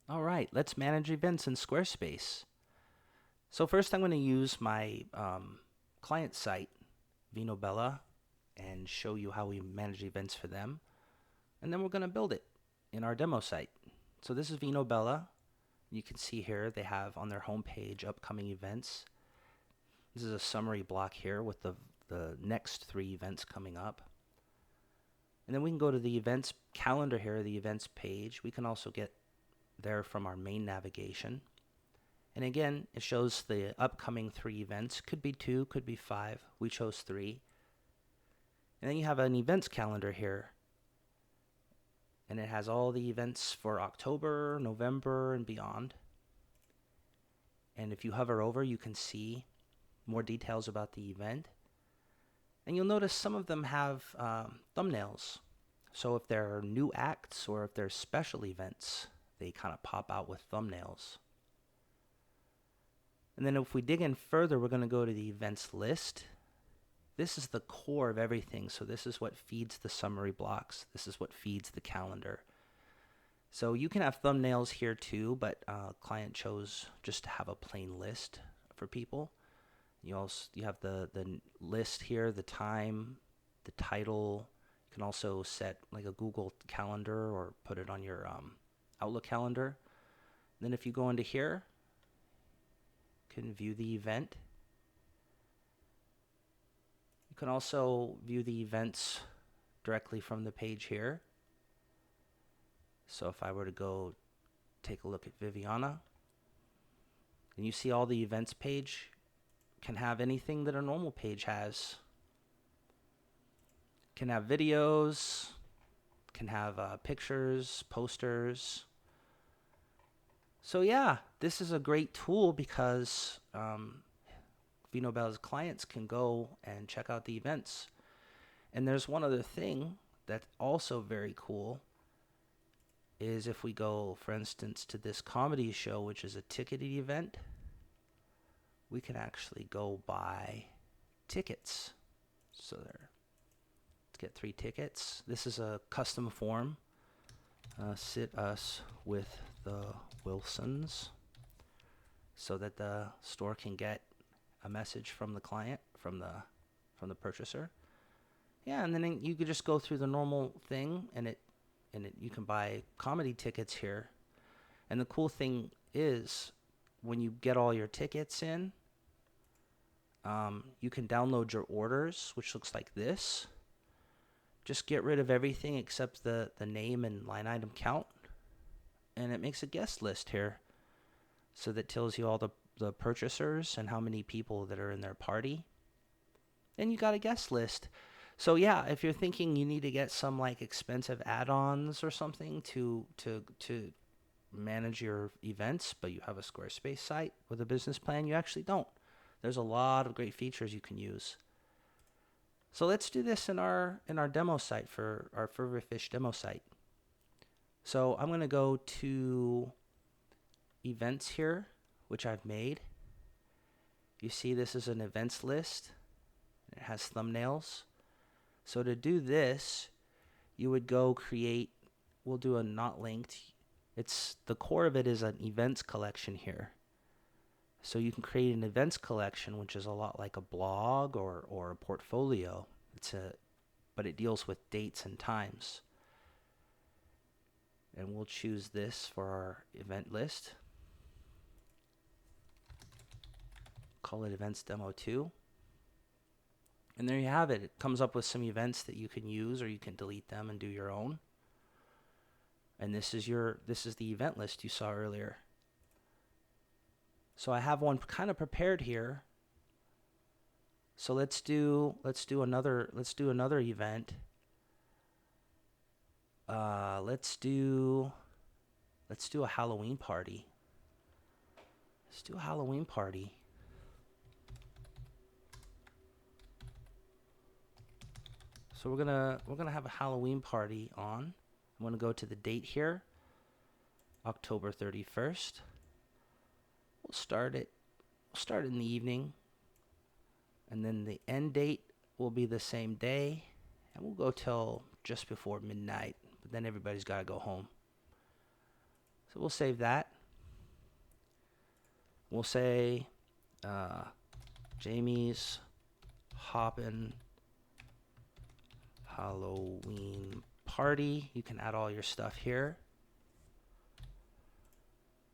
All right, let's manage events in Squarespace. So first I'm going to use my client site, Vinobella, and show you how we manage events for them. And then we're going to build it in our demo site. So this is Vinobella. You can see here they have on their homepage upcoming events. This is a summary block here with the next 3 events coming up. And then we can go to the events calendar here, the events page. We can also get there from our main navigation. And again, it shows the upcoming 3 events. Could be 2, could be 5. We chose 3. And then you have an events calendar here. And it has all the events for October, November, and beyond. And if you hover over, you can see more details about the event. And you'll notice some of them have thumbnails. So if there are new acts or if there's special events, they kind of pop out with thumbnails. And then if we dig in further, we're going to go to the events list. This is the core of everything. So this is what feeds the summary blocks. This is what feeds the calendar. So you can have thumbnails here too, but client chose just to have a plain list for people. You have the list here, the time, the title. You can also set like a Google Calendar or put it on your Outlook calendar. And then if you go into here, you can view the event. You can also view the events directly from the page here. So if I were to go take a look at Viviana, and you see all the events page can have anything that a normal page has. Can have videos, can have pictures, posters. So yeah, this is a great tool because Vinobella's clients can go and check out the events. And there's one other thing that's also very cool is if we go, for instance, to this comedy show, which is a ticketed event, we can actually go buy tickets. So there, let's get 3 tickets. This is a custom form. Sit us with the Wilsons, so that the store can get a message from the client, from the purchaser. Yeah, and then you could just go through the normal thing, and you can buy comedy tickets here. And the cool thing is, when you get all your tickets in, you can download your orders, which looks like this. Just get rid of everything except the name and line item count. And it makes a guest list here. So that tells you all the purchasers and how many people that are in their party. Then you got a guest list. So yeah, if you're thinking you need to get some like expensive add-ons or something to manage your events, but you have a Squarespace site with a business plan, you actually don't. There's a lot of great features you can use. So let's do this in our demo site, for our Fish demo site. So I'm going to go to events here, which I've made. You see this is an events list. It has thumbnails. So to do this, you would go create, we'll do a not linked. It's the core of it is an events collection here. So you can create an events collection, which is a lot like a blog or a portfolio. But it deals with dates and times. And we'll choose this for our event list. Call it Events Demo 2. And there you have it. It comes up with some events that you can use, or you can delete them and do your own. And this is the event list you saw earlier. So I have one kind of prepared here. So let's do another event. Let's do a Halloween party. Let's do a Halloween party. So we're gonna have a Halloween party on. I'm gonna go to the date here, October 31st. We'll start in the evening, and then the end date will be the same day, and we'll go till just before midnight. But then everybody's got to go home. So we'll save that. We'll say Jamie's Hoppin' Halloween Party. You can add all your stuff here.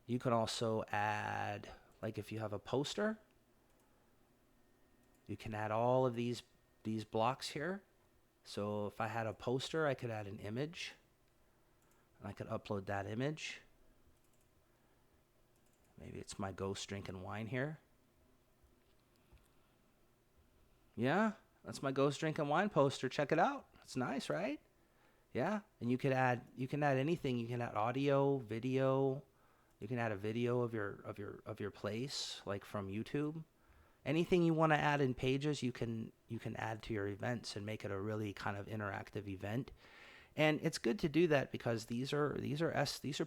You can also add, like if you have a poster, you can add all of these blocks here. So if I had a poster, I could add an image. And I could upload that image. Maybe it's my ghost drinking wine here. Yeah, that's my ghost drinking wine poster. Check it out. It's nice, right? Yeah, and you can add anything. You can add audio, video. You can add a video of your place, like from YouTube. Anything you want to add in Pages, you can add to your events and make it a really kind of interactive event. And it's good to do that because these are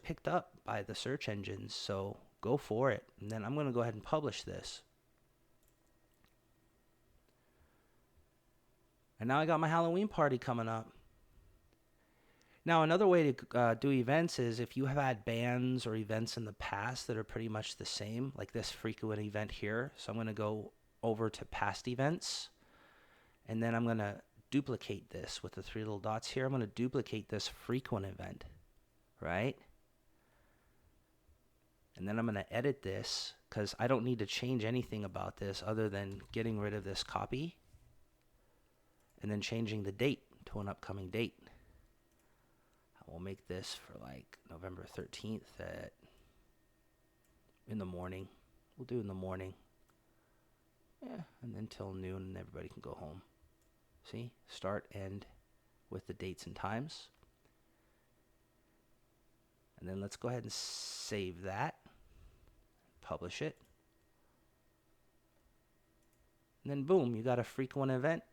picked up by the search engines. So go for it. And then I'm going to go ahead and publish this. And now I got my Halloween party coming up. Now, another way to do events is if you have had bands or events in the past that are pretty much the same, like this frequent event here. So I'm going to go over to past events, and then I'm going to duplicate this with the 3 little dots here. I'm going to duplicate this frequent event, right? And then I'm going to edit this because I don't need to change anything about this other than getting rid of this copy and then changing the date to an upcoming date. We'll make this for like November 13th in the morning. We'll do in the morning. Yeah, and then till noon and everybody can go home. See? Start, end with the dates and times. And then let's go ahead and save that. Publish it. And then boom, you got a frequent event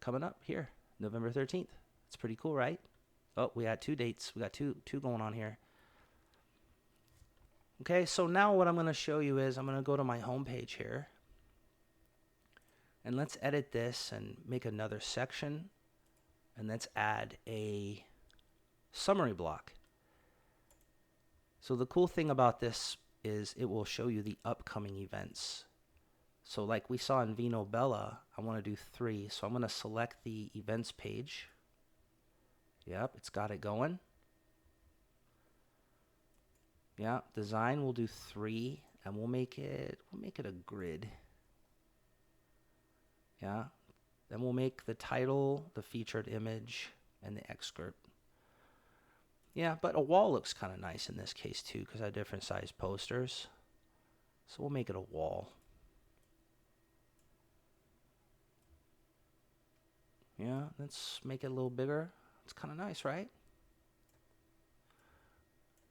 coming up here. November 13th. It's pretty cool, right? Oh, we had 2 dates. We got two going on here. Okay, so now what I'm going to show you is I'm going to go to my home page here. And let's edit this and make another section. And let's add a summary block. So the cool thing about this is it will show you the upcoming events. So like we saw in Vino Bella, I want to do 3. So I'm going to select the events page. Yep, it's got it going. Yeah, design we'll do 3 and we'll make it a grid. Yeah. Then we'll make the title, the featured image, and the excerpt. Yeah, but a wall looks kind of nice in this case too because I have different size posters. So we'll make it a wall. Yeah, let's make it a little bigger. It's kind of nice, right?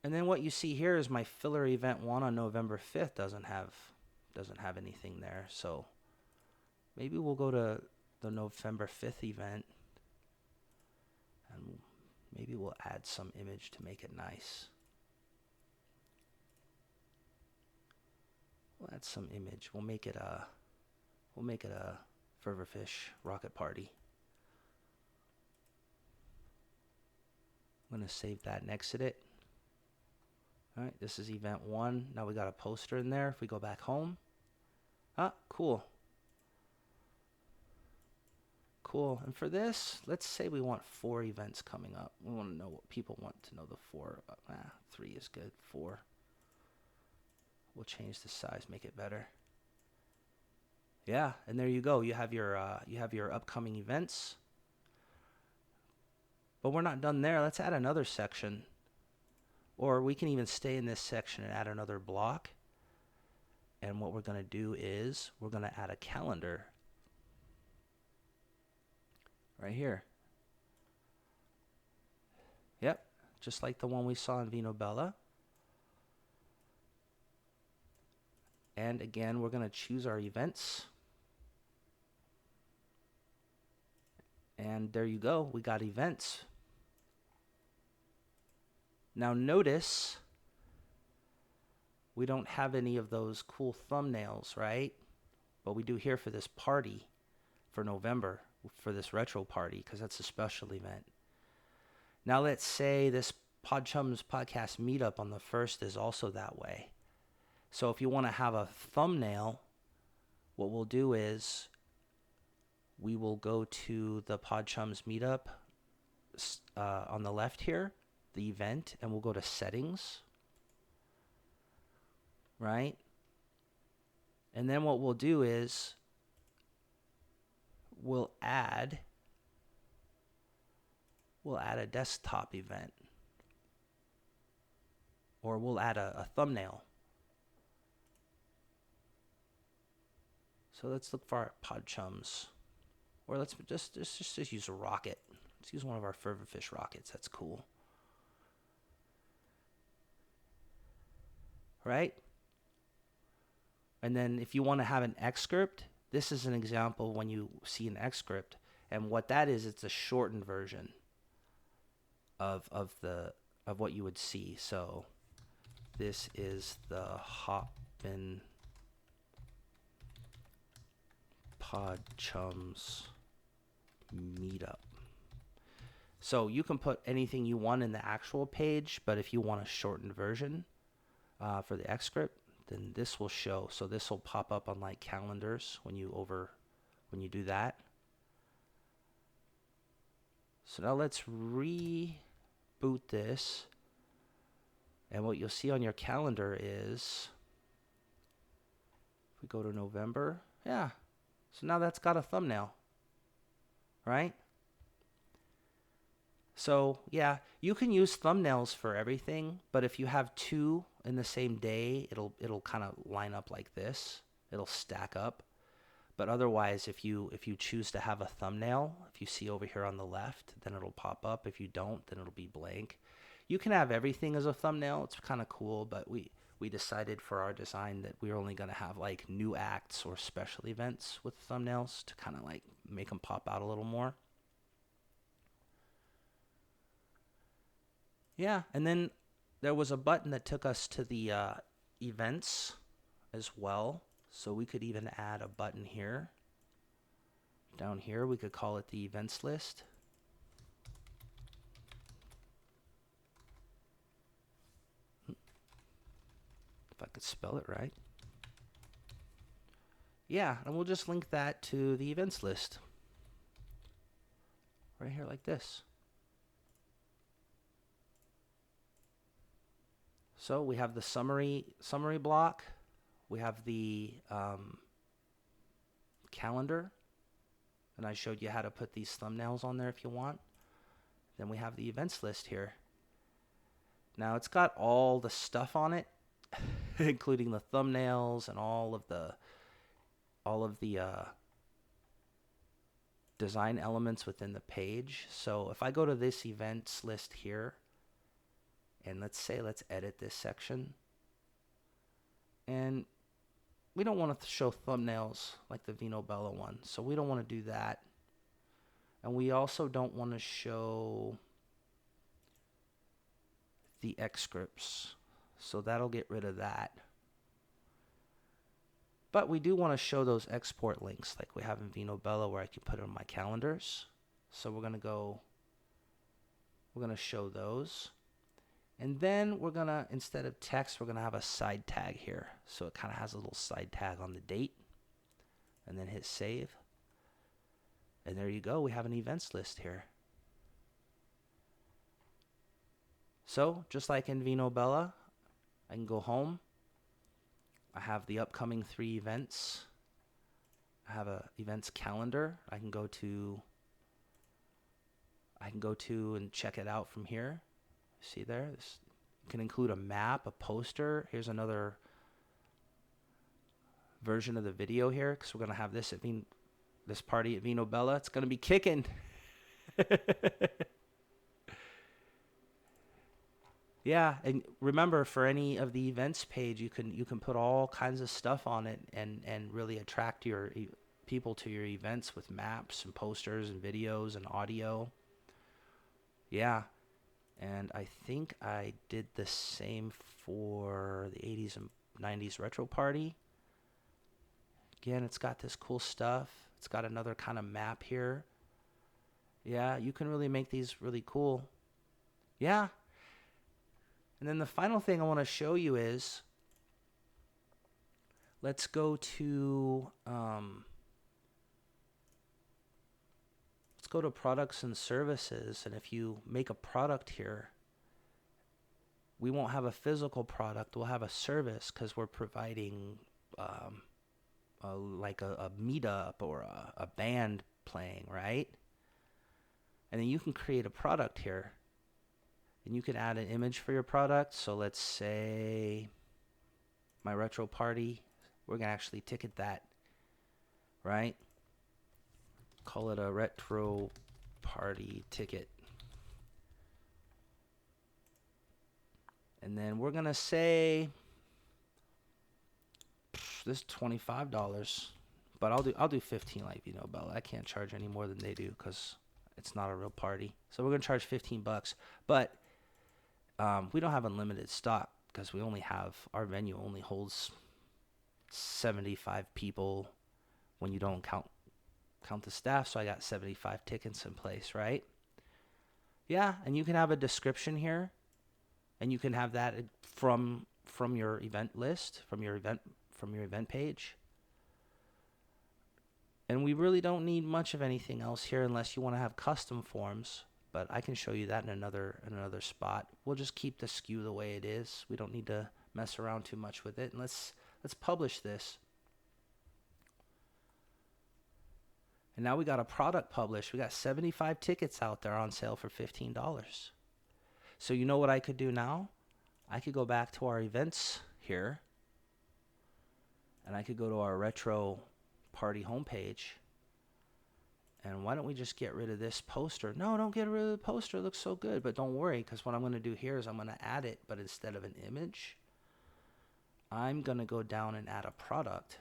And then what you see here is my filler event 1 on November 5th doesn't have anything there. So maybe we'll go to the November 5th event and maybe we'll add some image to make it nice. We'll add some image. We'll make it a Fervorfish rocket party. I'm going to save that and exit it. All right, this is event 1. Now we got a poster in there. If we go back home. Ah, cool. Cool. And for this, let's say we want 4 events coming up. We want to know what people want to know the 4. 3 is good. 4. We'll change the size, make it better. Yeah, and there you go. You have your upcoming events. But we're not done there. Let's add another section. Or we can even stay in this section and add another block. And what we're going to do is we're going to add a calendar. Right here. Yep, just like the one we saw in Vino Bella. And again, we're going to choose our events. And there you go. We got events. Now notice we don't have any of those cool thumbnails, right? But we do here for this party for November, for this retro party, because that's a special event. Now let's say this PodChums podcast meetup on the 1st is also that way. So if you want to have a thumbnail, what we'll do is we will go to the PodChums meetup on the left here, the event, and we'll go to settings, right? And then what we'll do is we'll add a desktop event, or we'll add a thumbnail. So let's look for our PodChums, or let's just use a rocket. Let's use one of our Fervorfish rockets. That's cool, right? And then if you want to have an excerpt, this is an example when you see an excerpt, and what that is, it's a shortened version of what you would see. So this is the Hoppin' PodChums meetup. So you can put anything you want in the actual page, but if you want a shortened version for the excerpt, then this will show. So this will pop up on like calendars when you do that. So now let's reboot this, and what you'll see on your calendar is, if we go to November, yeah. So now that's got a thumbnail, right? So yeah, you can use thumbnails for everything, but if you have two in the same day, it'll kind of line up like this. It'll stack up. But otherwise, if you choose to have a thumbnail, if you see over here on the left, then it'll pop up. If you don't, then it'll be blank. You can have everything as a thumbnail. It's kind of cool, but we decided for our design that we're only going to have like new acts or special events with thumbnails to kind of like make them pop out a little more. Yeah, and then there was a button that took us to the events as well. So we could even add a button here. Down here, we could call it the events list. If I could spell it right. Yeah, and we'll just link that to the events list. Right here like this. So we have the summary block. We have the calendar. And I showed you how to put these thumbnails on there if you want. Then we have the events list here. Now it's got all the stuff on it, including the thumbnails and all of the design elements within the page. So if I go to this events list here, and let's edit this section. And we don't want to show thumbnails like the Vino Bella one, so we don't want to do that. And we also don't want to show the excerpts, so that'll get rid of that. But we do want to show those export links like we have in Vino Bella, where I can put it on my calendars. So we're going to show those. And then we're going to, instead of text, we're going to have a side tag here. So it kind of has a little side tag on the date. And then hit save. And there you go. We have an events list here. So just like in Vino Bella, I can go home. I have the upcoming 3 events. I have a events calendar. I can go to and check it out from here. See there? This can include a map, a poster. Here's another version of the video here, because we're going to have this this party at Vino Bella. It's going to be kicking. Yeah, and remember, for any of the events page, you can put all kinds of stuff on it and really attract your people to your events with maps and posters and videos and audio. Yeah. And I think I did the same for the 80s and 90s retro party. Again, it's got this cool stuff. It's got another kind of map here. Yeah, you can really make these really cool. Yeah. And then the final thing I want to show you is, let's go to products and services. And if you make a product here, we won't have a physical product. We'll have a service because we're providing like a meetup or a band playing, right? And then you can create a product here. And you can add an image for your product. So let's say my retro party. We're going to actually ticket that, right? Call it a retro party ticket. And then we're going to say this is $25, but I'll do 15 like Bella. I can't charge any more than they do because it's not a real party. So we're going to charge $15, but we don't have unlimited stock because we only have, our venue only holds 75 people when you don't count the staff. So I got 75 tickets in place, right? Yeah, and you can have a description here, and you can have that from your event list, from your event page. And we really don't need much of anything else here unless you want to have custom forms, but I can show you that in another spot. We'll just keep the SKU the way it is. We don't need to mess around too much with it. And let's publish this. And now we got a product published. We got 75 tickets out there on sale for $15. So you know what I could do now? I could go back to our events here, and I could go to our retro party homepage. And why don't we just get rid of this poster? No, don't get rid of the poster. It looks so good. But don't worry, because what I'm going to do here is I'm going to add it, but instead of an image, I'm going to go down and add a product.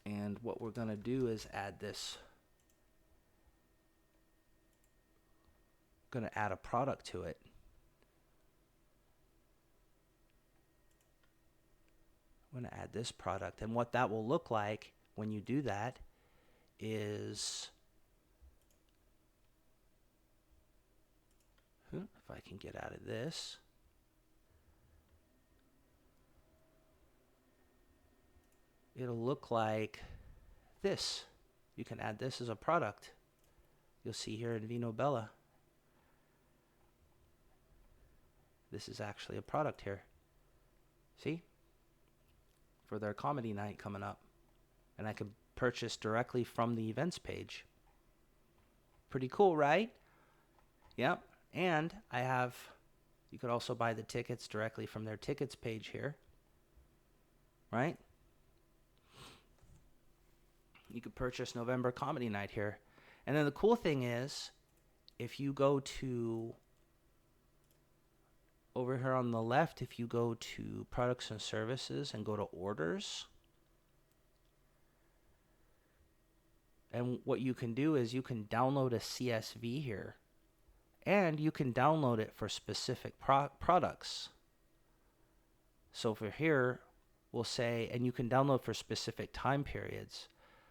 And what we're going to do is add this. Going to add a product to it. I'm going to add this product. And what that will look like when you do that is, if I can get out of this, it'll look like this. You can add this as a product. You'll see here in Vino Bella. This is actually a product here. See? For their comedy night coming up. And I can purchase directly from the events page. Pretty cool, right? Yep. And you could also buy the tickets directly from their tickets page here. Right? You could purchase November comedy night here. And then the cool thing is, if you go to over here on the left, if you go to products and services and go to orders, and what you can do is you can download a CSV here, and you can download it for specific products. So for here, we'll say, and you can download for specific time periods.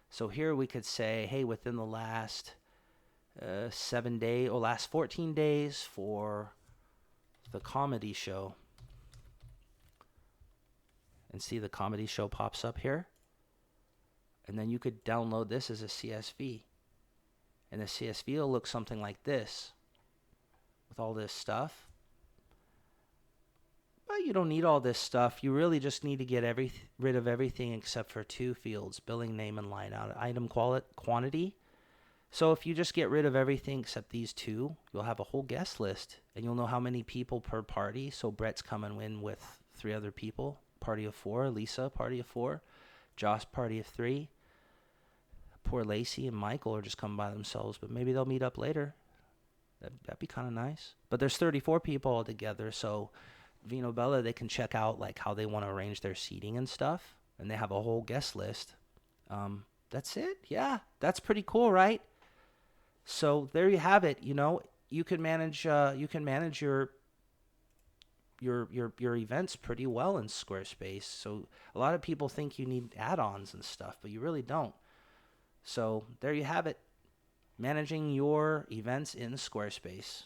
So here we could say, hey, within the last 7 days or last 14 days for the comedy show. And see the comedy show pops up here. And then you could download this as a CSV. And the CSV will look something like this with all this stuff. But you don't need all this stuff. You really just need to get rid of everything except for two fields, billing name and line item quantity. So if you just get rid of everything except these two, you'll have a whole guest list, and you'll know how many people per party. So Brett's coming in with 3 other people, party of 4, Lisa, party of 4, Josh, party of 3. Poor Lacey and Michael are just coming by themselves, but maybe they'll meet up later. That'd be kind of nice. But there's 34 people all together, so Vino Bella, they can check out like how they want to arrange their seating and stuff, and they have a whole guest list. That's it. Yeah, that's pretty cool, right? So there you have it. You know, you can manage your events pretty well in Squarespace. So a lot of people think you need add-ons and stuff, but you really don't. So there you have it. managing your events in Squarespace.